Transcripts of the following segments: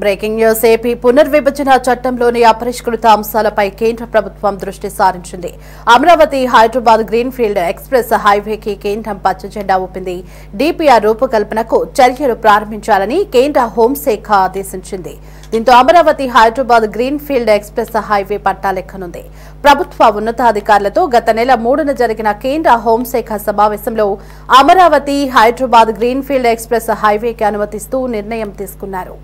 Breaking news AP పునర్విభజన చట్టంలోని అపరిష్కృత అంశాలపై కేంద్ర ప్రభుత్వం దృష్టి సారించింది. అమరావతి హైదరాబాద్ గ్రీన్ఫీల్డ్ ఎక్స్ప్రెస్ హైవేకి కేంద్రం పచ్చజెండా ఊపింది. డీపీఆర్ రూపకల్పనకు చర్యలు ప్రారంభించాలని కేంద్ర హోంశాఖ ఆదేశించింది. దీంతో Amaravati Hyderabad greenfield express highway పట్టాలెక్కనుంది. ప్రభుత్వ ఉన్నతాధికారులతో గత నెల 3న జరిగిన కేంద్ర హోంశాఖ సమావేశంలో అమరావతి హైదరాబాద్ గ్రీన్ఫీల్డ్ ఎక్స్ప్రెస్ హైవేకి అనుమతిస్తూ నిర్ణయం తీసుకున్నారు.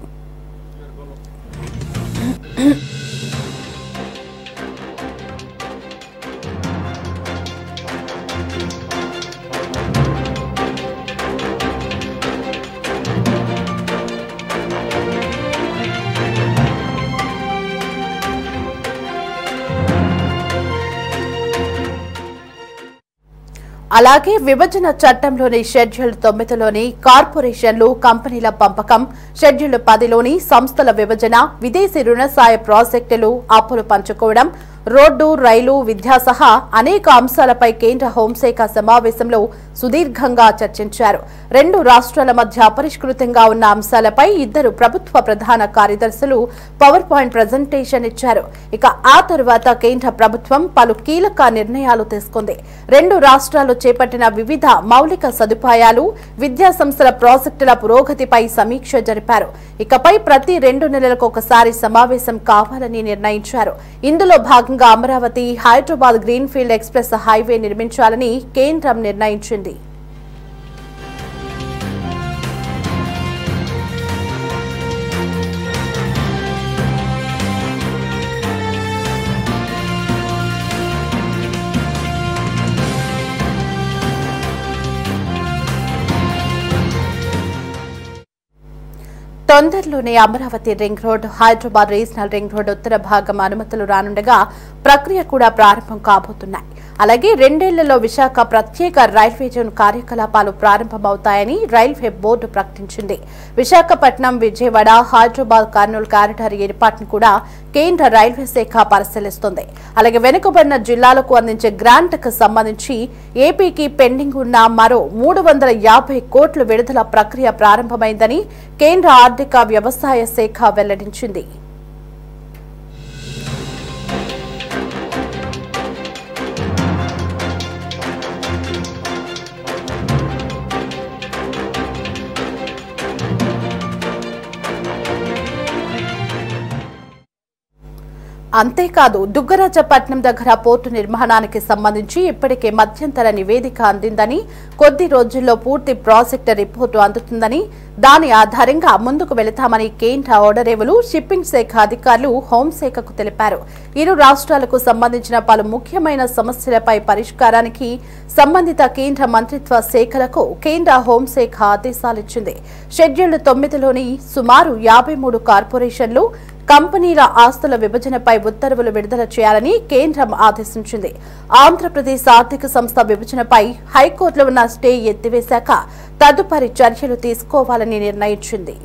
అలాగే విభజన చట్టంలోని షెడ్యూల్ 9లోని కార్పొరేషన్లు కంపెనీల పంపకం, షెడ్యూల్ 10లోని సంస్థల విభజన, విదేశీ రుణ సాయ ప్రాజెక్టులు, అప్పులు పంచుకోవడం, రోడ్డు, రైలు, విద్య సహా అనేక అంశాలపై కేంద్ర హోంశాఖ సమావేశంలో సుదీర్ఘంగా చర్చించారు. 2 రాష్ట్రాల మధ్య అపరిష్కృతంగా ఉన్న అంశాలపై 2 ప్రభుత్వ ప్రధాన కార్యదర్శులు పవర్ పాయింట్ ప్రజెంటేషన్ ఇచ్చారు. ఇక ఆ తర్వాత కేంద్ర ప్రభుత్వం పలు కీలక నిర్ణయాలు తీసుకుంది. 2 రాష్ట్రాలు చేపట్టిన వివిధ మౌలిక సదుపాయాలు, విద్యా సంస్థల ప్రాజెక్టుల పురోగతిపై సమీక్ష జరిపారు. ఇకపై ప్రతి 2 నెలలకు ఒకసారి సమావేశం కావాలని నిర్ణయించారు. ఇందులో భాగంగా Amaravati Hyderabad greenfield express highway నిర్మించాలని కేంద్రం నిర్ణయించింది. తొందరలోనే Amaravati ring road, Hyderabad regional ring road ఉత్తర భాగం అనుమతులు రానుండగా ప్రక్రియ కూడా ప్రారంభం కాబోతున్నాయి. అలాగే 2 ఏళ్లలో విశాఖ ప్రత్యేక రైల్వే జోన్ కార్యకలాపాలు ప్రారంభమవుతాయని రైల్వే బోర్డు ప్రకటించింది. విశాఖపట్నం, విజయవాడ, హైదరాబాద్, కర్నూలు కారిడార్ ఏర్పాటును కూడా కేంద్ర రైల్వే శాఖ పరిశీలిస్తుంది. అలాగే వెనుకబడిన జిల్లాలకు అందించే గ్రాంట్కు సంబంధించి ఏపీకి పెండింగ్ ఉన్న మరో 350 కోట్ల విడుదల ప్రక్రియ ప్రారంభమైందని కేంద్ర ఆర్థిక వ్యవసాయ శాఖ వెల్లడించింది. అంతేకాదు దుగ్గరాజపట్నం దగ్గర పోర్టు నిర్మాణానికి సంబంధించి ఇప్పటికే మధ్యంతర నివేదిక అందిందని, కొద్ది రోజుల్లో పూర్తి ప్రాజెక్టు రిపోర్టు అందుతుందని, దాని ఆధారంగా ముందుకు వెళతామని కేంద్ర ఓడరేవులు, షిప్పింగ్ శాఖ అధికారులు హోంశాఖకు తెలిపారు. 2 రాష్ట్రాలకు సంబంధించిన పలు ముఖ్యమైన సమస్యలపై పరిష్కారానికి సంబంధిత కేంద్ర మంత్రిత్వ శాఖలకు కేంద్ర హోంశాఖ ఆదేశాలిచ్చింది. షెడ్యూల్ 9లోని సుమారు 53 కార్పొరేషన్లు, కంపెనీల ఆస్తుల విభజనపై ఉత్తర్వులు విడుదల చేయాలని కేంద్రం ఆదేశించింది. ఆంధ్రప్రదేశ్ ఆర్థిక సంస్థ విభజనపై హైకోర్టులో ఉన్న స్టే ఎత్తివేశాక తదుపరి చర్యలు తీసుకోవాలని నిర్ణయించింది.